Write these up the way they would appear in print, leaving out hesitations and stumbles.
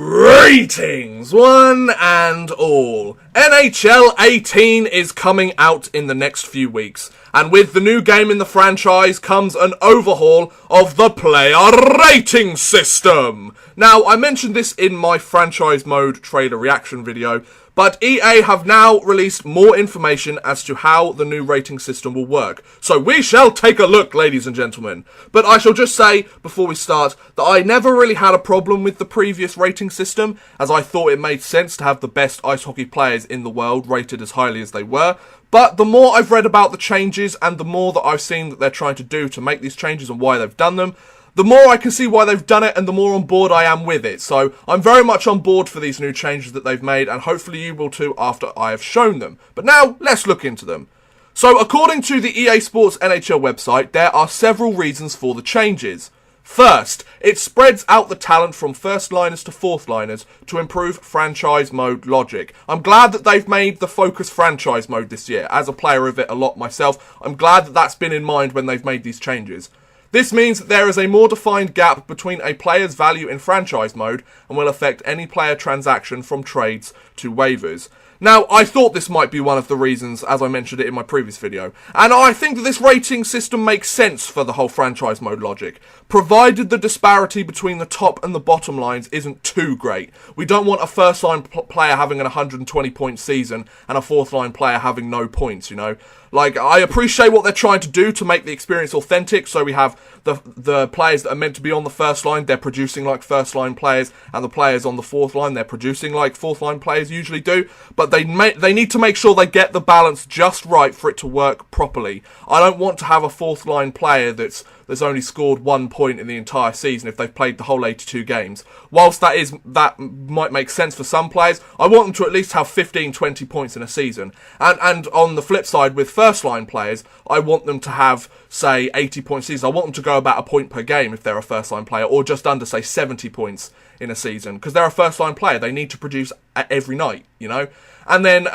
Greetings, one and all. NHL 18 is coming out in the next few weeks, and with the new game in the franchise comes an overhaul of the player rating system. Now, I mentioned this in my franchise mode trailer reaction video, but EA have now released more information as to how the new rating system will work. So we shall take a look, ladies and gentlemen. But I shall just say, before we start, that I never really had a problem with the previous rating system, as I thought it made sense to have the best ice hockey players in the world rated as highly as they were. But the more I've read about the changes, and the more that I've seen that they're trying to do to make these changes and why they've done them, the more I can see why they've done it and the more on board I am with it. So I'm very much on board for these new changes that they've made, and hopefully you will too after I have shown them. But now, let's look into them. So according to the EA Sports NHL website, there are several reasons for the changes. First, it spreads out the talent from first liners to fourth liners to improve franchise mode logic. I'm glad that they've made the focus franchise mode this year. As a player of it a lot myself, I'm glad that that's been in mind when they've made these changes. This means that there is a more defined gap between a player's value in franchise mode and will affect any player transaction from trades to waivers. Now, I thought this might be one of the reasons, as I mentioned it in my previous video, and I think that this rating system makes sense for the whole franchise mode logic, provided the disparity between the top and the bottom lines isn't too great. We don't want a first line player having an 120 point season and a fourth line player having no points, you know. Like, I appreciate what they're trying to do to make the experience authentic, so we have the players that are meant to be on the first line, they're producing like first line players, and the players on the fourth line, they're producing like fourth line players usually do, but they need to make sure they get the balance just right for it to work properly. I don't want to have a fourth line player that's only scored 1 point in the entire season if they've played the whole 82 games. Whilst that might make sense for some players, I want them to at least have 15, 20 points in a season. And on the flip side, with first line players, I want them to have, say, 80 point seasons. I want them to go about a point per game if they're a first line player, or just under, say, 70 points in a season. Because they're a first line player, they need to produce every night, you know? And then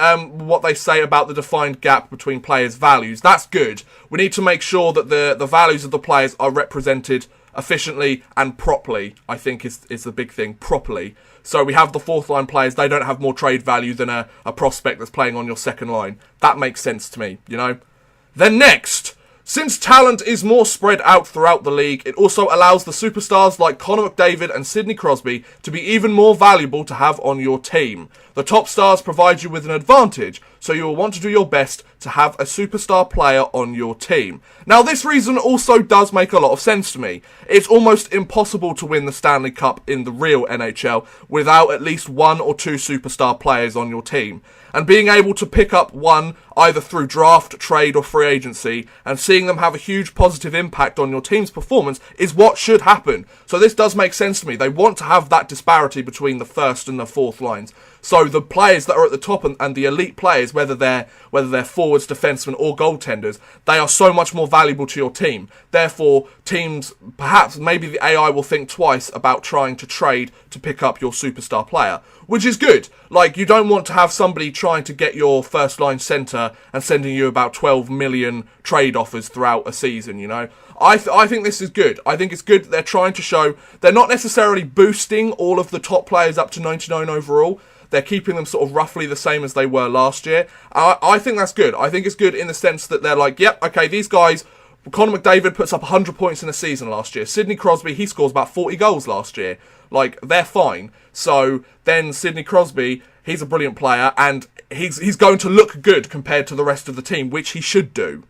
what they say about the defined gap between players' values, that's good. We need to make sure that the values of the players are represented efficiently and properly, I think is the big thing, properly. So we have the fourth line players, they don't have more trade value than a prospect that's playing on your second line. That makes sense to me, you know? Then next, since talent is more spread out throughout the league, it also allows the superstars like Connor McDavid and Sidney Crosby to be even more valuable to have on your team. The top stars provide you with an advantage, so you will want to do your best to have a superstar player on your team. Now, this reason also does make a lot of sense to me. It's almost impossible to win the Stanley Cup in the real NHL without at least one or two superstar players on your team. And being able to pick up one either through draft, trade or free agency and seeing them have a huge positive impact on your team's performance is what should happen. So this does make sense to me. They want to have that disparity between the first and the fourth lines. So the players that are at the top and the elite players, whether they're forwards, defensemen or goaltenders, they are so much more valuable to your team. Therefore, teams, perhaps maybe the AI will think twice about trying to trade to pick up your superstar player, which is good. Like, you don't want to have somebody trying to get your first line centre and sending you about 12 million trade offers throughout a season, you know. I think this is good. I think it's good that they're trying to show they're not necessarily boosting all of the top players up to 99 overall. They're keeping them sort of roughly the same as they were last year. I think that's good. I think it's good in the sense that they're like, yep, okay, these guys, Connor McDavid puts up 100 points in a season last year. Sidney Crosby, he scores about 40 goals last year. Like, they're fine. So then Sidney Crosby, he's a brilliant player, and he's going to look good compared to the rest of the team, which he should do.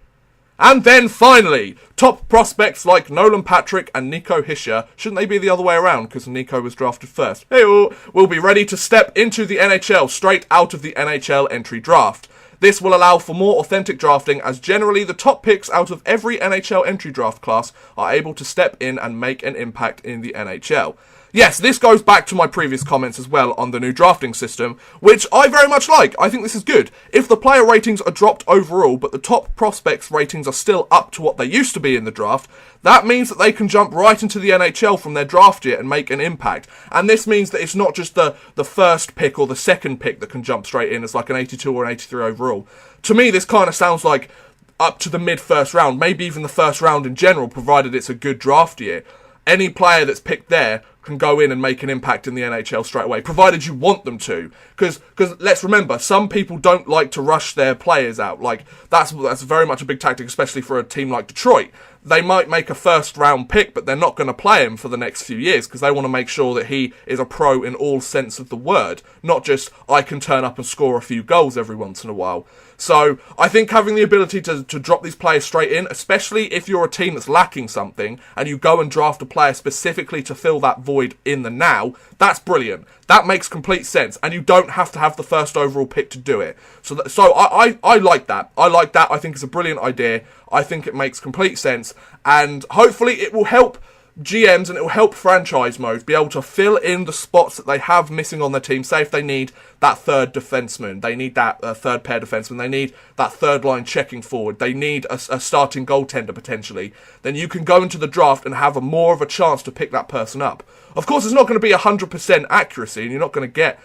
And then finally, top prospects like Nolan Patrick and Nico Hischier, shouldn't they be the other way around because Nico was drafted first, will be ready to step into the NHL straight out of the NHL entry draft. This will allow for more authentic drafting, as generally the top picks out of every NHL entry draft class are able to step in and make an impact in the NHL. Yes, this goes back to my previous comments as well on the new drafting system, which I very much like. I think this is good. If the player ratings are dropped overall, but the top prospects ratings are still up to what they used to be in the draft, that means that they can jump right into the NHL from their draft year and make an impact. And this means that it's not just the first pick or the second pick that can jump straight in as like an 82 or an 83 overall. To me, this kind of sounds like up to the mid-first round, maybe even the first round in general, provided it's a good draft year. Any player that's picked there can go in and make an impact in the NHL straight away, provided you want them to. Because let's remember, some people don't like to rush their players out. Like, that's very much a big tactic, especially for a team like Detroit. They might make a first-round pick, but they're not going to play him for the next few years because they want to make sure that he is a pro in all sense of the word, not just, I can turn up and score a few goals every once in a while. So I think having the ability to drop these players straight in, especially if you're a team that's lacking something and you go and draft a player specifically to fill that void in the now, that's brilliant. That makes complete sense, and you don't have to have the first overall pick to do it. So I like that. I like that. I think it's a brilliant idea. I think it makes complete sense, and hopefully it will help GMs and it will help franchise modes be able to fill in the spots that they have missing on their team. Say if they need that third defenseman, they need that third pair defenseman, they need that third line checking forward, they need a starting goaltender potentially, then you can go into the draft and have more of a chance to pick that person up. Of course, it's not going to be 100% accuracy, and you're not going to get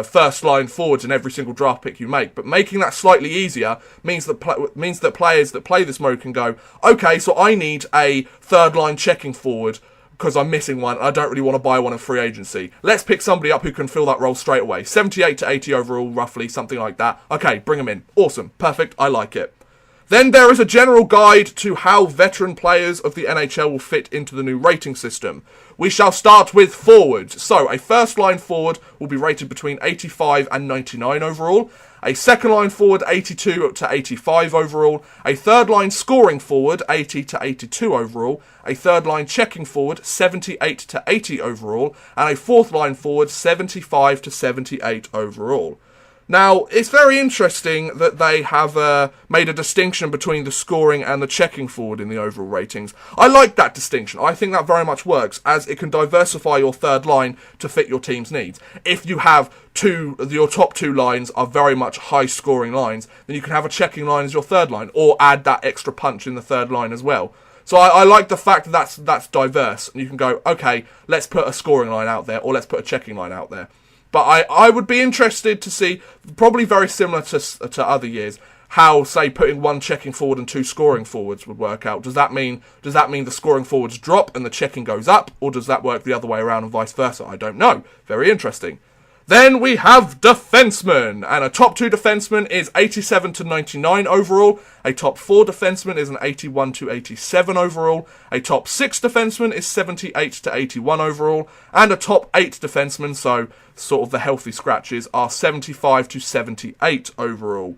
first line forwards in every single draft pick you make, but making that slightly easier means that players that play this mode can go, okay, so I need a third line checking forward because I'm missing one and I don't really want to buy one in free agency. Let's pick somebody up who can fill that role straight away. 78 to 80 overall, roughly, something like that. Okay, bring them in. Awesome. Perfect. I like it. Then there is a general guide to how veteran players of the NHL will fit into the new rating system. We shall start with forwards. So, a first line forward will be rated between 85 and 99 overall. A second line forward, 82 to 85 overall. A third line scoring forward, 80 to 82 overall. A third line checking forward, 78 to 80 overall. And a fourth line forward, 75 to 78 overall. Now, it's very interesting that they have made a distinction between the scoring and the checking forward in the overall ratings. I like that distinction. I think that very much works, as it can diversify your third line to fit your team's needs. If you have your top two lines are very much high-scoring lines, then you can have a checking line as your third line, or add that extra punch in the third line as well. So I like the fact that that's diverse, and you can go, okay, let's put a scoring line out there, or let's put a checking line out there. But I would be interested to see, probably very similar to other years, how, say, putting one checking forward and two scoring forwards would work out. Does that mean the scoring forwards drop and the checking goes up, or does that work the other way around and vice versa? I don't know. Very interesting. Then we have defensemen, and a top 2 defenseman is 87 to 99 overall, a top 4 defenseman is an 81 to 87 overall, a top 6 defenseman is 78 to 81 overall, and a top 8 defenseman, so sort of the healthy scratches, are 75 to 78 overall.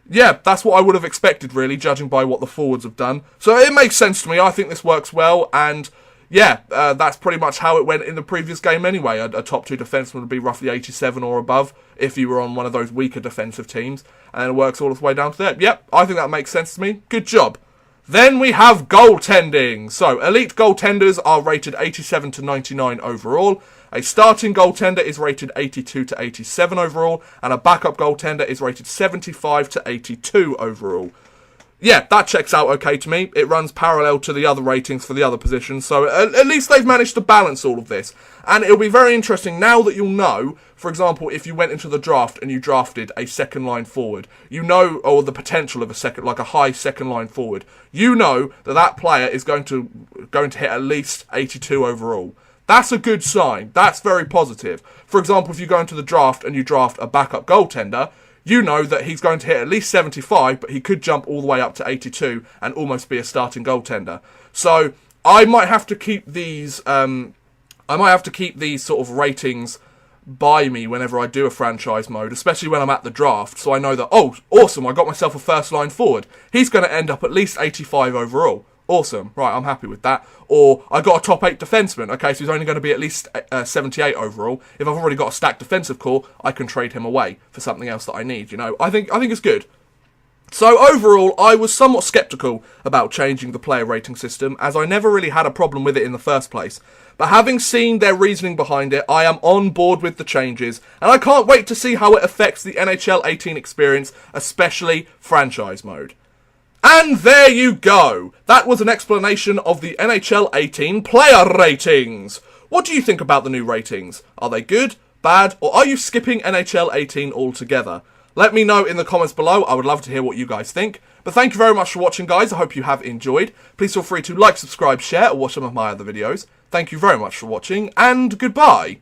Yeah, that's what I would have expected, really, judging by what the forwards have done. So it makes sense to me. I think this works well, and yeah, that's pretty much how it went in the previous game anyway. A top 2 defenseman would be roughly 87 or above if you were on one of those weaker defensive teams, and it works all the way down to there. Yep, I think that makes sense to me. Good job. Then we have goaltending. So, elite goaltenders are rated 87 to 99 overall. A starting goaltender is rated 82 to 87 overall, and a backup goaltender is rated 75 to 82 overall. Yeah, that checks out okay to me. It runs parallel to the other ratings for the other positions, so at least they've managed to balance all of this. And it'll be very interesting now that you'll know, for example, if you went into the draft and you drafted a second line forward, you know, or the potential of a high second line forward, you know that player is going to hit at least 82 overall. That's a good sign. That's very positive. For example, if you go into the draft and you draft a backup goaltender, you know that he's going to hit at least 75, but he could jump all the way up to 82 and almost be a starting goaltender. So I might have to keep these. I might have to keep these sort of ratings by me whenever I do a franchise mode, especially when I'm at the draft. So I know that, oh, awesome! I got myself a first line forward. He's going to end up at least 85 overall. Awesome. Right, I'm happy with that. Or I got a top 8 defenseman. Okay, so he's only going to be at least 78 overall. If I've already got a stacked defensive core, I can trade him away for something else that I need, you know. I think it's good. So overall, I was somewhat sceptical about changing the player rating system, as I never really had a problem with it in the first place. But having seen their reasoning behind it, I am on board with the changes, and I can't wait to see how it affects the NHL 18 experience, especially franchise mode. And there you go. That was an explanation of the NHL 18 player ratings. What do you think about the new ratings? Are they good, bad, or are you skipping NHL 18 altogether? Let me know in the comments below. I would love to hear what you guys think. But thank you very much for watching, guys. I hope you have enjoyed. Please feel free to like, subscribe, share, or watch some of my other videos. thank you very much for watching, and goodbye.